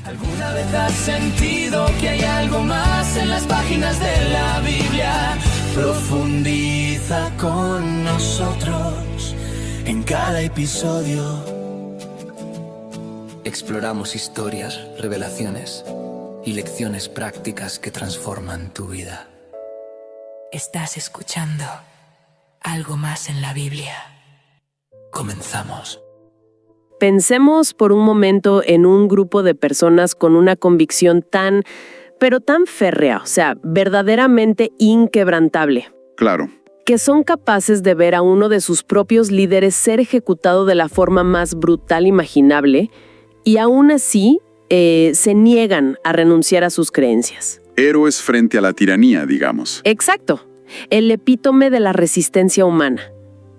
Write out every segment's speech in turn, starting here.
¿Alguna vez has sentido que hay algo más en las páginas de la Biblia? Profundiza con nosotros en cada episodio. Exploramos historias, revelaciones y lecciones prácticas que transforman tu vida. Estás escuchando Algo Más en la Biblia. Comenzamos. Pensemos por un momento en un grupo de personas con una convicción pero tan férrea, o sea, verdaderamente inquebrantable. Claro. Que son capaces de ver a uno de sus propios líderes ser ejecutado de la forma más brutal imaginable y aún así se niegan a renunciar a sus creencias. Héroes frente a la tiranía, digamos. Exacto, el epítome de la resistencia humana.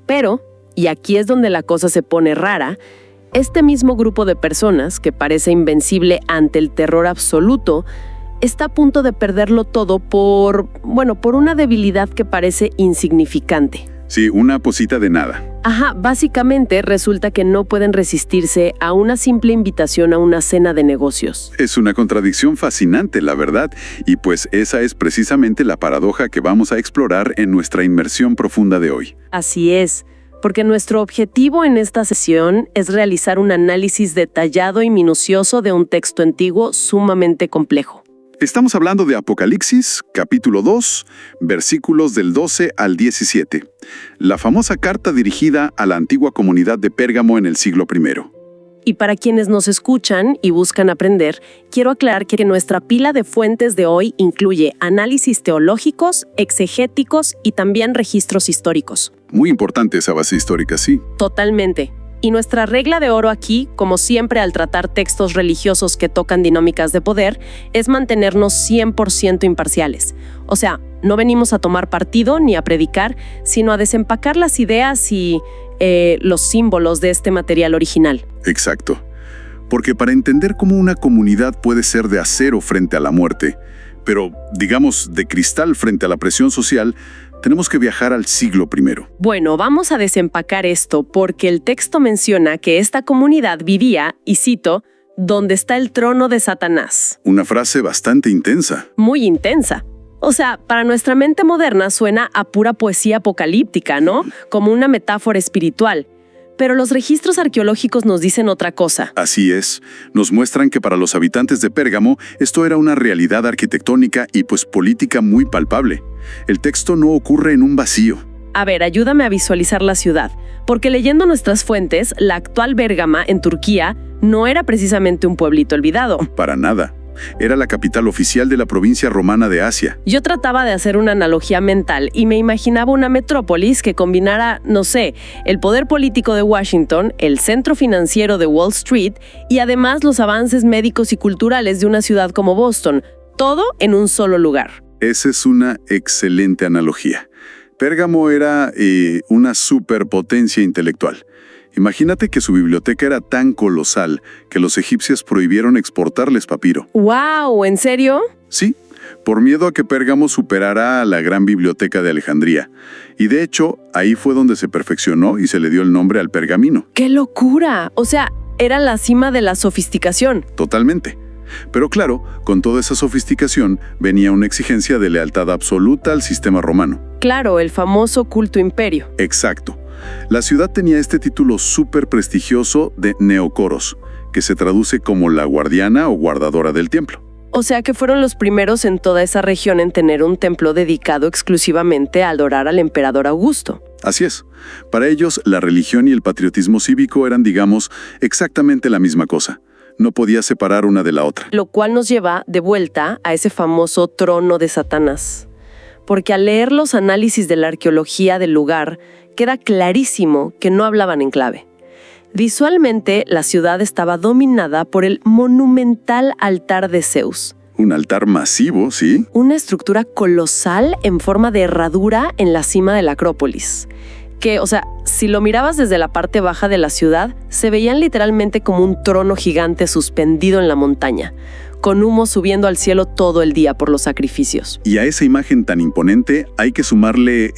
Pero, y aquí es donde la cosa se pone rara, este mismo grupo de personas, que parece invencible ante el terror absoluto, está a punto de perderlo todo por una debilidad que parece insignificante. Sí, una posita de nada. Ajá, básicamente resulta que no pueden resistirse a una simple invitación a una cena de negocios. Es una contradicción fascinante, la verdad, y pues esa es precisamente la paradoja que vamos a explorar en nuestra inmersión profunda de hoy. Así es, porque nuestro objetivo en esta sesión es realizar un análisis detallado y minucioso de un texto antiguo sumamente complejo. Estamos hablando de Apocalipsis, capítulo 2, versículos del 12 al 17. La famosa carta dirigida a la antigua comunidad de Pérgamo en el siglo I. Y para quienes nos escuchan y buscan aprender, quiero aclarar que nuestra pila de fuentes de hoy incluye análisis teológicos, exegéticos y también registros históricos. Muy importante esa base histórica, sí. Totalmente. Y nuestra regla de oro aquí, como siempre al tratar textos religiosos que tocan dinámicas de poder, es mantenernos 100% imparciales. O sea, no venimos a tomar partido ni a predicar, sino a desempacar las ideas y los símbolos de este material original. Exacto. Porque para entender cómo una comunidad puede ser de acero frente a la muerte, pero, digamos, de cristal frente a la presión social, tenemos que viajar al siglo I. Bueno, vamos a desempacar esto porque el texto menciona que esta comunidad vivía, y cito, donde está el trono de Satanás. Una frase bastante intensa. Muy intensa. O sea, para nuestra mente moderna suena a pura poesía apocalíptica, ¿no? Como una metáfora espiritual. Pero los registros arqueológicos nos dicen otra cosa. Así es. Nos muestran que para los habitantes de Pérgamo esto era una realidad arquitectónica y pues política muy palpable. El texto no ocurre en un vacío. A ver, ayúdame a visualizar la ciudad. Porque leyendo nuestras fuentes, la actual Bérgama en Turquía no era precisamente un pueblito olvidado. Para nada. Era la capital oficial de la provincia romana de Asia. Yo trataba de hacer una analogía mental y me imaginaba una metrópolis que combinara, no sé, el poder político de Washington, el centro financiero de Wall Street y además los avances médicos y culturales de una ciudad como Boston, todo en un solo lugar. Esa es una excelente analogía. Pérgamo era una superpotencia intelectual. Imagínate que su biblioteca era tan colosal que los egipcios prohibieron exportarles papiro. ¡Wow! ¿En serio? Sí, por miedo a que Pérgamo superara a la gran biblioteca de Alejandría. Y de hecho, ahí fue donde se perfeccionó y se le dio el nombre al pergamino. ¡Qué locura! O sea, era la cima de la sofisticación. Totalmente. Pero claro, con toda esa sofisticación venía una exigencia de lealtad absoluta al sistema romano. Claro, el famoso culto imperio. Exacto. La ciudad tenía este título súper prestigioso de Neocoros, que se traduce como la guardiana o guardadora del templo. O sea que fueron los primeros en toda esa región en tener un templo dedicado exclusivamente a adorar al emperador Augusto. Así es. Para ellos, la religión y el patriotismo cívico eran, digamos, exactamente la misma cosa. No podía separar una de la otra. Lo cual nos lleva de vuelta a ese famoso trono de Satanás. Porque al leer los análisis de la arqueología del lugar, queda clarísimo que no hablaban en clave. Visualmente, la ciudad estaba dominada por el monumental altar de Zeus. Un altar masivo, ¿sí? Una estructura colosal en forma de herradura en la cima de la Acrópolis. Que, o sea, si lo mirabas desde la parte baja de la ciudad, se veían literalmente como un trono gigante suspendido en la montaña, con humo subiendo al cielo todo el día por los sacrificios. Y a esa imagen tan imponente hay que sumarle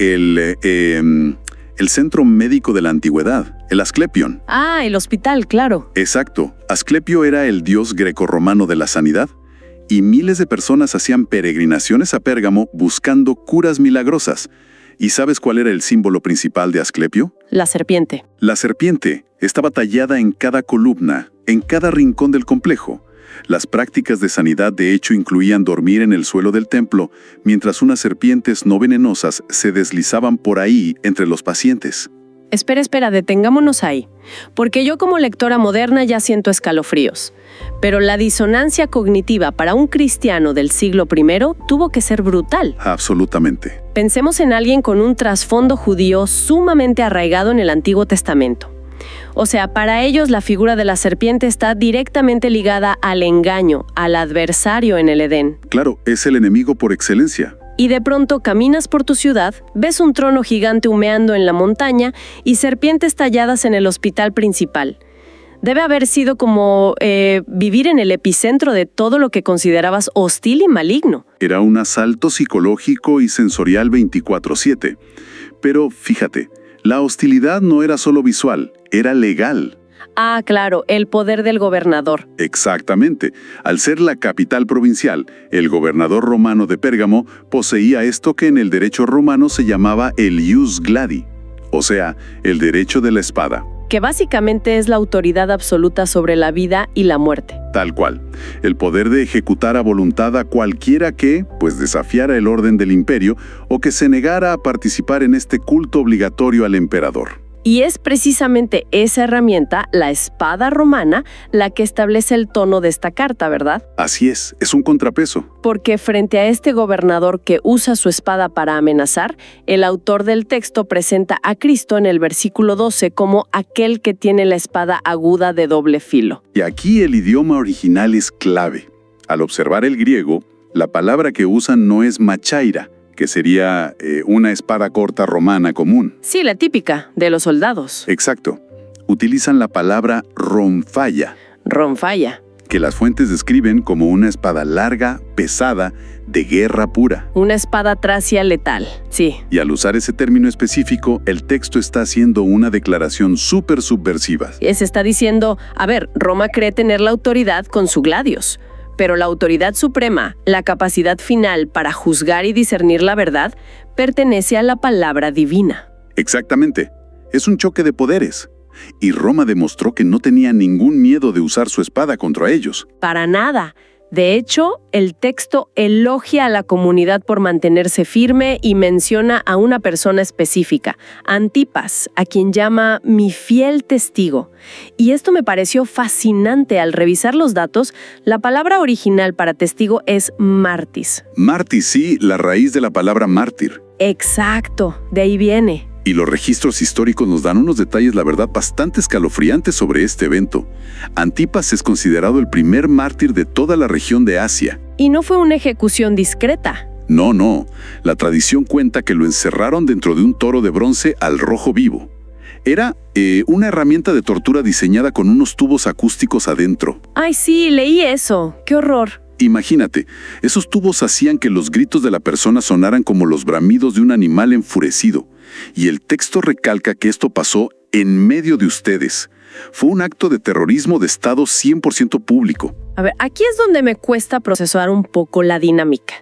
el centro médico de la antigüedad, el Asclepión. Ah, el hospital, claro. Exacto. Asclepio era el dios grecorromano de la sanidad, y miles de personas hacían peregrinaciones a Pérgamo buscando curas milagrosas. ¿Y sabes cuál era el símbolo principal de Asclepio? La serpiente. La serpiente estaba tallada en cada columna, en cada rincón del complejo. Las prácticas de sanidad de hecho incluían dormir en el suelo del templo, mientras unas serpientes no venenosas se deslizaban por ahí entre los pacientes. Espera, detengámonos ahí, porque yo como lectora moderna ya siento escalofríos. Pero la disonancia cognitiva para un cristiano del siglo I tuvo que ser brutal. Absolutamente. Pensemos en alguien con un trasfondo judío sumamente arraigado en el Antiguo Testamento. O sea, para ellos la figura de la serpiente está directamente ligada al engaño, al adversario en el Edén. Claro, es el enemigo por excelencia. Y de pronto caminas por tu ciudad, ves un trono gigante humeando en la montaña y serpientes talladas en el hospital principal. Debe haber sido como vivir en el epicentro de todo lo que considerabas hostil y maligno. Era un asalto psicológico y sensorial 24/7. Pero fíjate, la hostilidad no era solo visual, era legal. Ah, claro, el poder del gobernador. Exactamente. Al ser la capital provincial, el gobernador romano de Pérgamo poseía esto que en el derecho romano se llamaba el ius gladi, o sea, el derecho de la espada. Que básicamente es la autoridad absoluta sobre la vida y la muerte. Tal cual. El poder de ejecutar a voluntad a cualquiera que, pues, desafiara el orden del imperio o que se negara a participar en este culto obligatorio al emperador. Y es precisamente esa herramienta, la espada romana, la que establece el tono de esta carta, ¿verdad? Así es un contrapeso. Porque frente a este gobernador que usa su espada para amenazar, el autor del texto presenta a Cristo en el versículo 12 como aquel que tiene la espada aguda de doble filo. Y aquí el idioma original es clave. Al observar el griego, la palabra que usan no es machaira, que sería una espada corta romana común. Sí, la típica, de los soldados. Exacto. Utilizan la palabra ronfalla. Ronfalla. Que las fuentes describen como una espada larga, pesada, de guerra pura. Una espada tracia letal, sí. Y al usar ese término específico, el texto está haciendo una declaración súper subversiva. Se está diciendo, a ver, Roma cree tener la autoridad con su gladios. Pero la autoridad suprema, la capacidad final para juzgar y discernir la verdad, pertenece a la palabra divina. Exactamente. Es un choque de poderes. Y Roma demostró que no tenía ningún miedo de usar su espada contra ellos. Para nada. De hecho, el texto elogia a la comunidad por mantenerse firme y menciona a una persona específica, Antipas, a quien llama mi fiel testigo. Y esto me pareció fascinante. Al revisar los datos, la palabra original para testigo es martis. Martis, sí, la raíz de la palabra mártir. Exacto, de ahí viene. Y los registros históricos nos dan unos detalles, la verdad, bastante escalofriantes sobre este evento. Antipas es considerado el primer mártir de toda la región de Asia. Y no fue una ejecución discreta. No. La tradición cuenta que lo encerraron dentro de un toro de bronce al rojo vivo. Era una herramienta de tortura diseñada con unos tubos acústicos adentro. Ay, sí, leí eso. ¡Qué horror! Imagínate, esos tubos hacían que los gritos de la persona sonaran como los bramidos de un animal enfurecido. Y el texto recalca que esto pasó en medio de ustedes. Fue un acto de terrorismo de Estado 100% público. A ver, aquí es donde me cuesta procesar un poco la dinámica.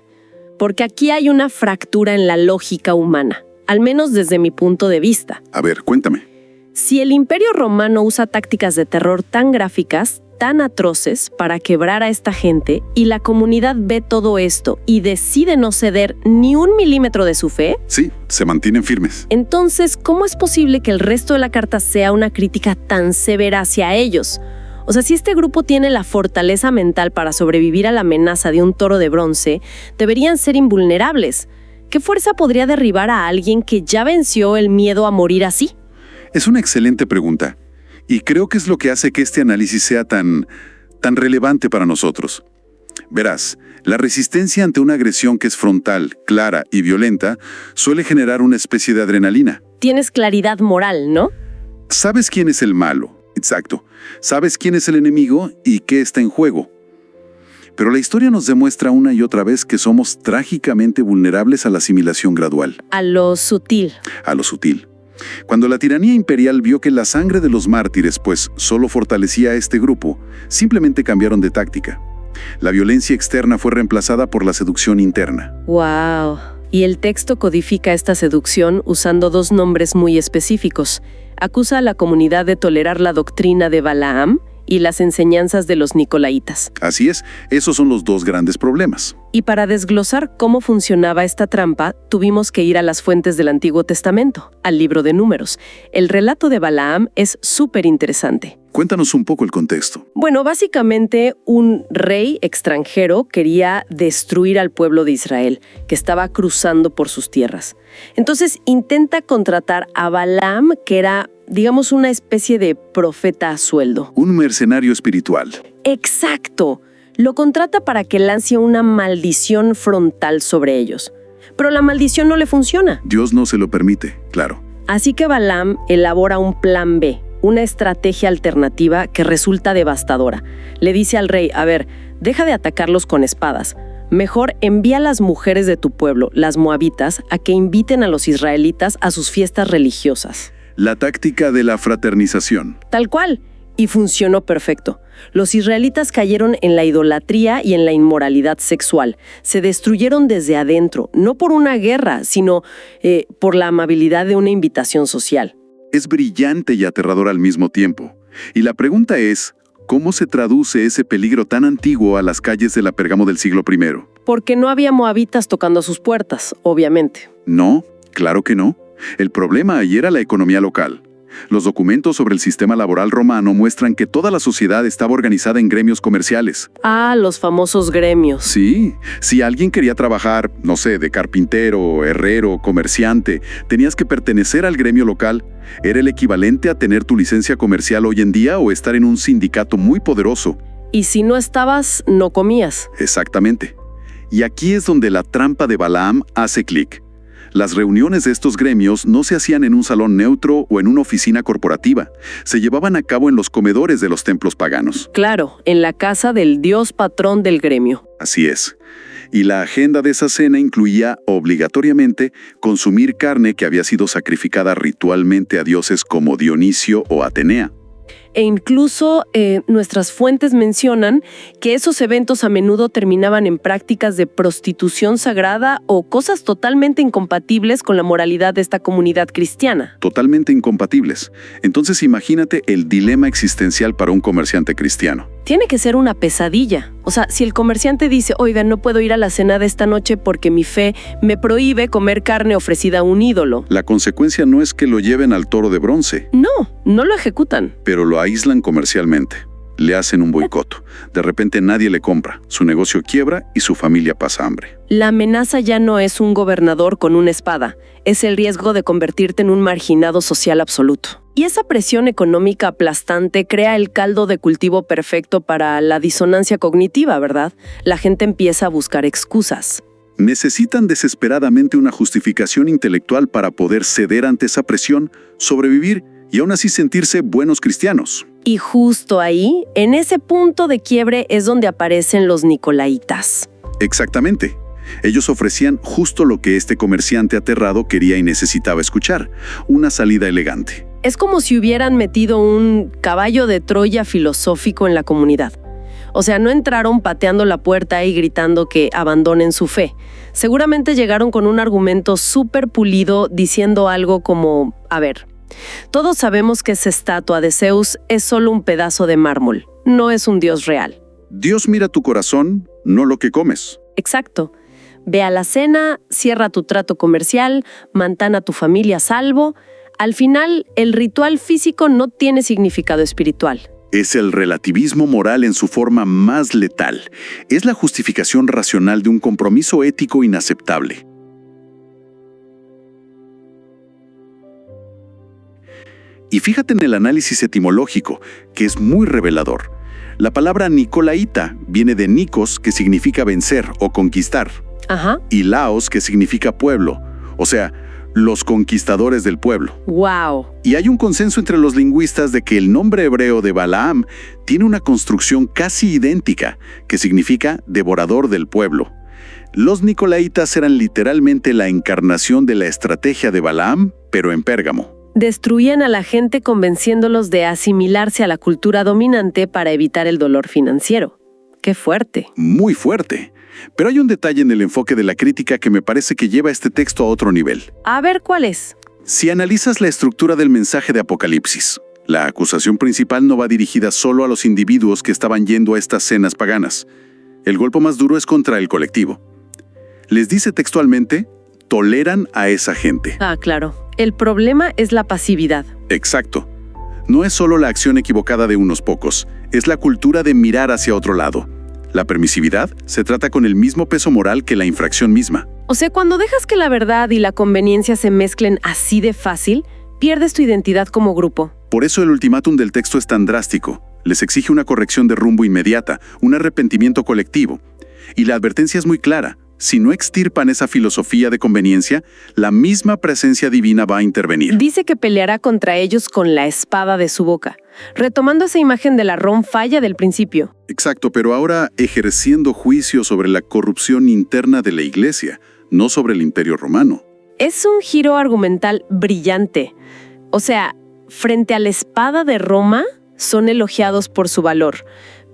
Porque aquí hay una fractura en la lógica humana, al menos desde mi punto de vista. A ver, cuéntame. Si el Imperio Romano usa tácticas de terror tan gráficas, tan atroces para quebrar a esta gente, y la comunidad ve todo esto y decide no ceder ni un milímetro de su fe, Sí, se mantienen firmes. entonces, ¿cómo es posible que el resto de la carta sea una crítica tan severa hacia ellos? O sea, si este grupo tiene la fortaleza mental para sobrevivir a la amenaza de un toro de bronce, deberían ser invulnerables. ¿Qué fuerza podría derribar a alguien que ya venció el miedo a morir así? Es una excelente pregunta. Y creo que es lo que hace que este análisis sea tan relevante para nosotros. Verás, la resistencia ante una agresión que es frontal, clara y violenta suele generar una especie de adrenalina. Tienes claridad moral, ¿no? Sabes quién es el malo, exacto. Sabes quién es el enemigo y qué está en juego. Pero la historia nos demuestra una y otra vez que somos trágicamente vulnerables a la asimilación gradual. A lo sutil. A lo sutil. Cuando la tiranía imperial vio que la sangre de los mártires, pues, solo fortalecía a este grupo, simplemente cambiaron de táctica. La violencia externa fue reemplazada por la seducción interna. ¡Wow! Y el texto codifica esta seducción usando dos nombres muy específicos. Acusa a la comunidad de tolerar la doctrina de Balaam y las enseñanzas de los nicolaitas. Así es, esos son los dos grandes problemas. Y para desglosar cómo funcionaba esta trampa, tuvimos que ir a las fuentes del Antiguo Testamento, al libro de Números. El relato de Balaam es súper interesante. Cuéntanos un poco el contexto. Bueno, básicamente un rey extranjero quería destruir al pueblo de Israel, que estaba cruzando por sus tierras. Entonces intenta contratar a Balaam, que era, digamos, una especie de profeta a sueldo. Un mercenario espiritual. ¡Exacto! Lo contrata para que lance una maldición frontal sobre ellos. Pero la maldición no le funciona. Dios no se lo permite, claro. Así que Balaam elabora un plan B, una estrategia alternativa que resulta devastadora. Le dice al rey, a ver, deja de atacarlos con espadas. Mejor envía a las mujeres de tu pueblo, las moabitas, a que inviten a los israelitas a sus fiestas religiosas. La táctica de la fraternización. Tal cual. Y funcionó perfecto. Los israelitas cayeron en la idolatría y en la inmoralidad sexual. Se destruyeron desde adentro, no por una guerra, sino por la amabilidad de una invitación social. Es brillante y aterrador al mismo tiempo. Y la pregunta es, ¿cómo se traduce ese peligro tan antiguo a las calles de la Pérgamo del siglo I? Porque no había moabitas tocando a sus puertas, obviamente. No, claro que no. El problema ahí era la economía local. Los documentos sobre el sistema laboral romano muestran que toda la sociedad estaba organizada en gremios comerciales. Ah, los famosos gremios. Sí, si alguien quería trabajar, no sé, de carpintero, herrero, comerciante, tenías que pertenecer al gremio local. Era el equivalente a tener tu licencia comercial hoy en día o estar en un sindicato muy poderoso. Y si no estabas, no comías. Exactamente. Y aquí es donde la trampa de Balaam hace clic. Las reuniones de estos gremios no se hacían en un salón neutro o en una oficina corporativa. Se llevaban a cabo en los comedores de los templos paganos. Claro, en la casa del dios patrón del gremio. Así es. Y la agenda de esa cena incluía obligatoriamente consumir carne que había sido sacrificada ritualmente a dioses como Dionisio o Atenea. E incluso nuestras fuentes mencionan que esos eventos a menudo terminaban en prácticas de prostitución sagrada o cosas totalmente incompatibles con la moralidad de esta comunidad cristiana. Totalmente incompatibles. Entonces imagínate el dilema existencial para un comerciante cristiano. Tiene que ser una pesadilla. O sea, si el comerciante dice, oiga, no puedo ir a la cena de esta noche porque mi fe me prohíbe comer carne ofrecida a un ídolo. La consecuencia no es que lo lleven al toro de bronce. No lo ejecutan. Pero lo aíslan comercialmente. Le hacen un boicot. De repente nadie le compra. Su negocio quiebra y su familia pasa hambre. La amenaza ya no es un gobernador con una espada. Es el riesgo de convertirte en un marginado social absoluto. Y esa presión económica aplastante crea el caldo de cultivo perfecto para la disonancia cognitiva, ¿verdad? La gente empieza a buscar excusas. Necesitan desesperadamente una justificación intelectual para poder ceder ante esa presión, sobrevivir y aún así sentirse buenos cristianos. Y justo ahí, en ese punto de quiebre, es donde aparecen los nicolaitas. Exactamente. Ellos ofrecían justo lo que este comerciante aterrado quería y necesitaba escuchar, una salida elegante. Es como si hubieran metido un caballo de Troya filosófico en la comunidad. O sea, no entraron pateando la puerta y gritando que abandonen su fe. Seguramente llegaron con un argumento súper pulido diciendo algo como, a ver, todos sabemos que esa estatua de Zeus es solo un pedazo de mármol, no es un dios real. Dios mira tu corazón, no lo que comes. Exacto. Ve a la cena, cierra tu trato comercial, mantén a tu familia a salvo. Al final, el ritual físico no tiene significado espiritual. Es el relativismo moral en su forma más letal. Es la justificación racional de un compromiso ético inaceptable. Y fíjate en el análisis etimológico, que es muy revelador. La palabra nicolaíta viene de nikos, que significa vencer o conquistar, y laos, que significa pueblo, o sea, los conquistadores del pueblo. ¡Wow! Y hay un consenso entre los lingüistas de que el nombre hebreo de Balaam tiene una construcción casi idéntica, que significa devorador del pueblo. Los nicolaitas eran literalmente la encarnación de la estrategia de Balaam, pero en Pérgamo. Destruían a la gente convenciéndolos de asimilarse a la cultura dominante para evitar el dolor financiero. ¡Qué fuerte! Muy fuerte. Pero hay un detalle en el enfoque de la crítica que me parece que lleva este texto a otro nivel. A ver, ¿cuál es? Si analizas la estructura del mensaje de Apocalipsis, la acusación principal no va dirigida solo a los individuos que estaban yendo a estas cenas paganas. El golpe más duro es contra el colectivo. Les dice textualmente, toleran a esa gente. Ah, claro. El problema es la pasividad. Exacto. No es solo la acción equivocada de unos pocos, es la cultura de mirar hacia otro lado. La permisividad se trata con el mismo peso moral que la infracción misma. O sea, cuando dejas que la verdad y la conveniencia se mezclen así de fácil, pierdes tu identidad como grupo. Por eso el ultimátum del texto es tan drástico. Les exige una corrección de rumbo inmediata, un arrepentimiento colectivo. Y la advertencia es muy clara. Si no extirpan esa filosofía de conveniencia, la misma presencia divina va a intervenir. Dice que peleará contra ellos con la espada de su boca, retomando esa imagen de la Ron-Falla del principio. Exacto, pero ahora ejerciendo juicio sobre la corrupción interna de la Iglesia, no sobre el Imperio Romano. Es un giro argumental brillante. O sea, frente a la espada de Roma, son elogiados por su valor,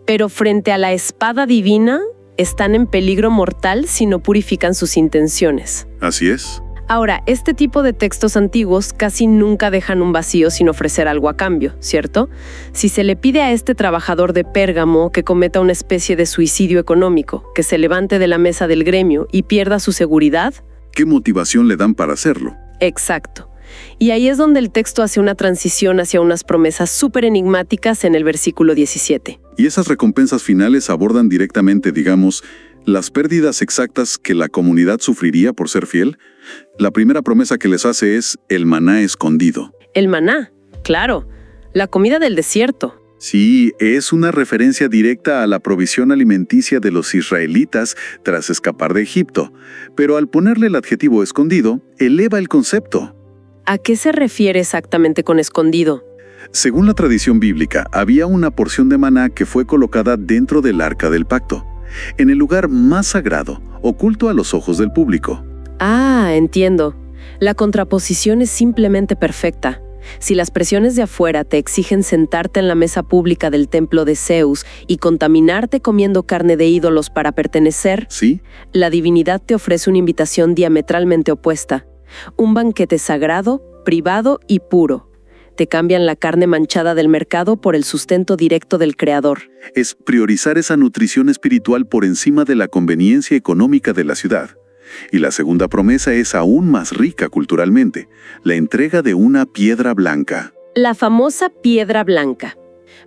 pero frente a la espada divina, están en peligro mortal si no purifican sus intenciones. Así es. Ahora, este tipo de textos antiguos casi nunca dejan un vacío sin ofrecer algo a cambio, ¿cierto? Si se le pide a este trabajador de Pérgamo que cometa una especie de suicidio económico, que se levante de la mesa del gremio y pierda su seguridad... ¿Qué motivación le dan para hacerlo? Exacto. Y ahí es donde el texto hace una transición hacia unas promesas súper enigmáticas en el versículo 17. Y esas recompensas finales abordan directamente, digamos, las pérdidas exactas que la comunidad sufriría por ser fiel. La primera promesa que les hace es el maná escondido. El maná, claro, la comida del desierto. Sí, es una referencia directa a la provisión alimenticia de los israelitas tras escapar de Egipto, pero al ponerle el adjetivo escondido, eleva el concepto. ¿A qué se refiere exactamente con escondido? Según la tradición bíblica, había una porción de maná que fue colocada dentro del arca del pacto, en el lugar más sagrado, oculto a los ojos del público. Ah, entiendo. La contraposición es simplemente perfecta. Si las presiones de afuera te exigen sentarte en la mesa pública del templo de Zeus y contaminarte comiendo carne de ídolos para pertenecer, ¿Sí? La divinidad te ofrece una invitación diametralmente opuesta. Un banquete sagrado, privado y puro. Te cambian la carne manchada del mercado por el sustento directo del Creador. Es priorizar esa nutrición espiritual por encima de la conveniencia económica de la ciudad. Y la segunda promesa es aún más rica culturalmente, la entrega de una piedra blanca. La famosa piedra blanca.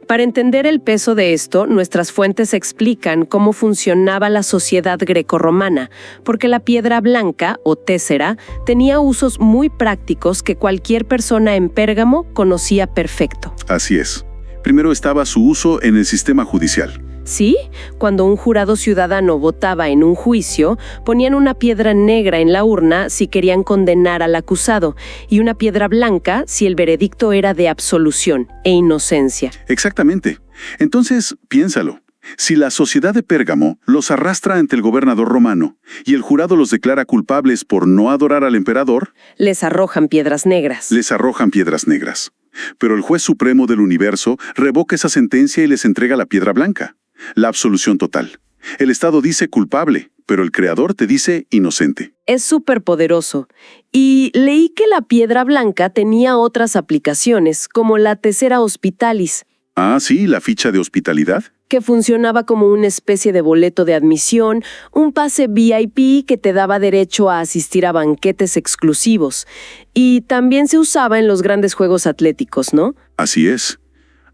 Para entender el peso de esto, nuestras fuentes explican cómo funcionaba la sociedad grecorromana, porque la piedra blanca, o tésera, tenía usos muy prácticos que cualquier persona en Pérgamo conocía perfecto. Así es. Primero estaba su uso en el sistema judicial. Sí, cuando un jurado ciudadano votaba en un juicio, ponían una piedra negra en la urna si querían condenar al acusado y una piedra blanca si el veredicto era de absolución e inocencia. Exactamente. Entonces, piénsalo. Si la sociedad de Pérgamo los arrastra ante el gobernador romano y el jurado los declara culpables por no adorar al emperador, les arrojan piedras negras. les arrojan piedras negras. Pero el juez supremo del universo revoca esa sentencia y les entrega la piedra blanca. La absolución total. El Estado dice culpable, pero el Creador te dice inocente. Es súper poderoso. Y leí que la piedra blanca tenía otras aplicaciones, como la tessera hospitalis, Ah, sí, la ficha de hospitalidad. que funcionaba como una especie de boleto de admisión, un pase VIP que te daba derecho a asistir a banquetes exclusivos. Y también se usaba en los grandes juegos atléticos, ¿no? Así es.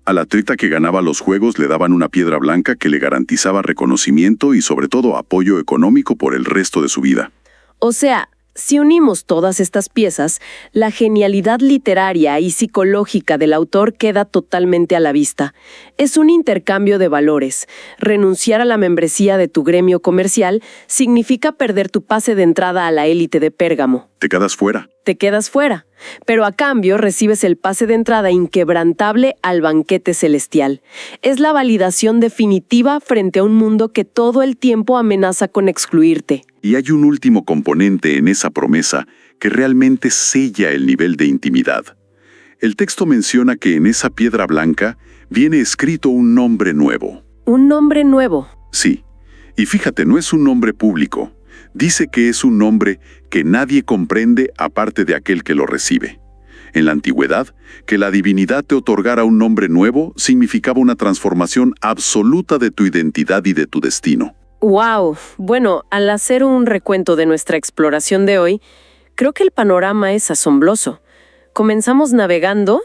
Al atleta que ganaba los juegos le daban una piedra blanca que le garantizaba reconocimiento y sobre todo apoyo económico por el resto de su vida. O sea, si unimos todas estas piezas, la genialidad literaria y psicológica del autor queda totalmente a la vista. Es un intercambio de valores. Renunciar a la membresía de tu gremio comercial significa perder tu pase de entrada a la élite de Pérgamo. Te quedas fuera. Te quedas fuera, pero a cambio recibes el pase de entrada inquebrantable al banquete celestial. Es la validación definitiva frente a un mundo que todo el tiempo amenaza con excluirte. Y hay un último componente en esa promesa que realmente sella el nivel de intimidad. El texto menciona que en esa piedra blanca viene escrito un nombre nuevo. Un nombre nuevo. Sí, y fíjate, no es un nombre público. Dice que es un nombre que nadie comprende aparte de aquel que lo recibe. En la antigüedad, que la divinidad te otorgara un nombre nuevo significaba una transformación absoluta de tu identidad y de tu destino. ¡Wow! Bueno, al hacer un recuento de nuestra exploración de hoy, creo que el panorama es asombroso. Comenzamos navegando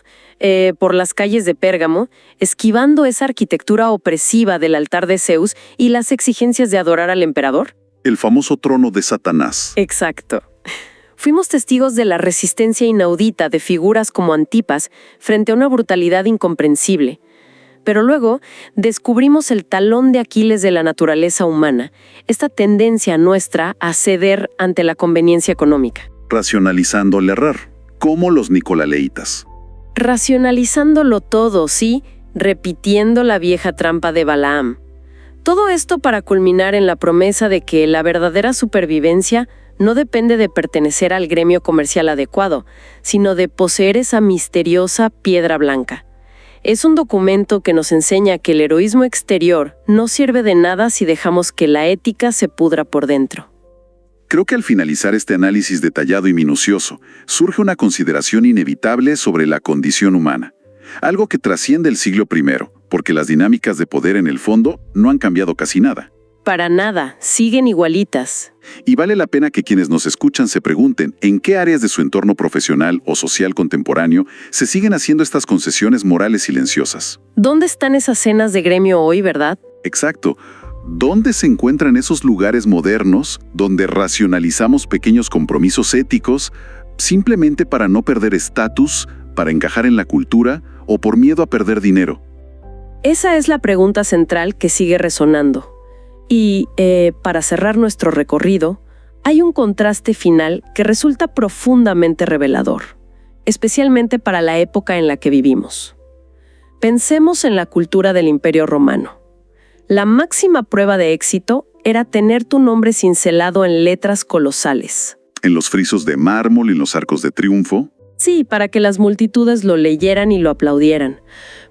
por las calles de Pérgamo, esquivando esa arquitectura opresiva del altar de Zeus y las exigencias de adorar al emperador. El famoso trono de Satanás. Exacto. Fuimos testigos de la resistencia inaudita de figuras como Antipas frente a una brutalidad incomprensible. Pero luego descubrimos el talón de Aquiles de la naturaleza humana, esta tendencia nuestra a ceder ante la conveniencia económica. Racionalizando el error, como los nicolaleitas. Racionalizándolo todo, sí, repitiendo la vieja trampa de Balaam. Todo esto para culminar en la promesa de que la verdadera supervivencia no depende de pertenecer al gremio comercial adecuado, sino de poseer esa misteriosa piedra blanca. Es un documento que nos enseña que el heroísmo exterior no sirve de nada si dejamos que la ética se pudra por dentro. Creo que al finalizar este análisis detallado y minucioso, surge una consideración inevitable sobre la condición humana. Algo que trasciende el siglo I, porque las dinámicas de poder en el fondo no han cambiado casi nada. Para nada, siguen igualitas. Y vale la pena que quienes nos escuchan se pregunten en qué áreas de su entorno profesional o social contemporáneo se siguen haciendo estas concesiones morales silenciosas. ¿Dónde están esas cenas de gremio hoy, verdad? Exacto. ¿Dónde se encuentran esos lugares modernos donde racionalizamos pequeños compromisos éticos simplemente para no perder estatus, para encajar en la cultura o por miedo a perder dinero? Esa es la pregunta central que sigue resonando. Y, para cerrar nuestro recorrido, hay un contraste final que resulta profundamente revelador, especialmente para la época en la que vivimos. Pensemos en la cultura del Imperio Romano. La máxima prueba de éxito era tener tu nombre cincelado en letras colosales. En los frisos de mármol y en los arcos de triunfo. Sí, para que las multitudes lo leyeran y lo aplaudieran.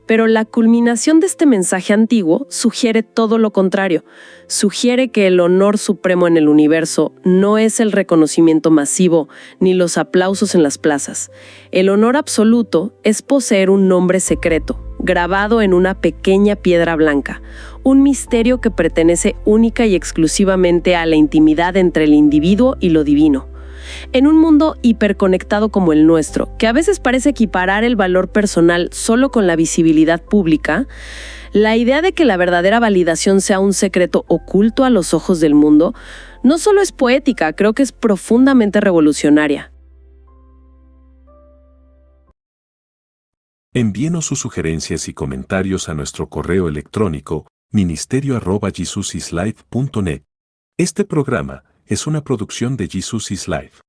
Pero la culminación de este mensaje antiguo sugiere todo lo contrario. Sugiere que el honor supremo en el universo no es el reconocimiento masivo ni los aplausos en las plazas. El honor absoluto es poseer un nombre secreto, grabado en una pequeña piedra blanca, un misterio que pertenece única y exclusivamente a la intimidad entre el individuo y lo divino. En un mundo hiperconectado como el nuestro, que a veces parece equiparar el valor personal solo con la visibilidad pública, la idea de que la verdadera validación sea un secreto oculto a los ojos del mundo, no solo es poética, creo que es profundamente revolucionaria. Envíenos sus sugerencias y comentarios a nuestro correo electrónico ministerio@jesusislife.net. Este programa es una producción de Jesus is Life.